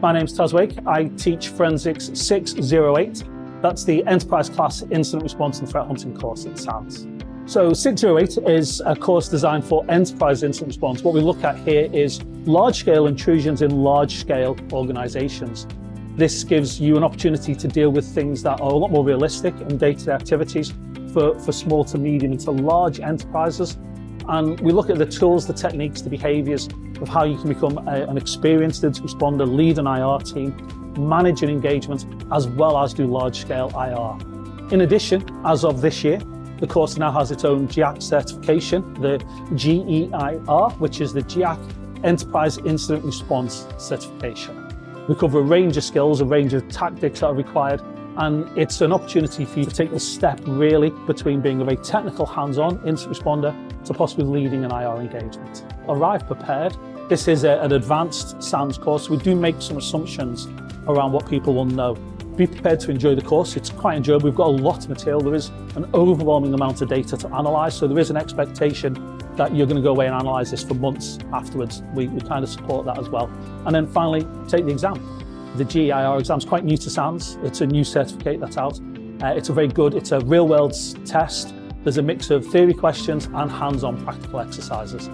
My name's Taz Wake. I teach Forensics 608. That's the Enterprise Class Incident Response and Threat Hunting course at SANS. So 608 is a course designed for enterprise incident response. What we look at here is large-scale intrusions in large-scale organizations. This gives you an opportunity to deal with things that are a lot more realistic in day-to-day activities for small to medium to large enterprises. And we look at the tools, the techniques, the behaviors of how you can become an experienced incident responder, lead an IR team, manage an engagement, as well as do large-scale IR. In addition, as of this year, the course now has its own GAC certification, the GEIR, which is the GAC Enterprise Incident Response certification. We cover a range of skills, a range of tactics that are required, and it's an opportunity for you to take the step really between being a very technical hands-on incident responder to possibly leading an IR engagement. Arrive prepared. This is an advanced SANS course. We do make some assumptions around what people will know. Be prepared to enjoy the course. It's quite enjoyable. We've got a lot of material. There is an overwhelming amount of data to analyse, so there is an expectation that you're going to go away and analyse this for months afterwards. We kind of support that as well. And then finally, take the exam. The GEIR exam is quite new to SANS. It's a new certificate that's out. It's it's a real-world test. There's a mix of theory questions and hands-on practical exercises.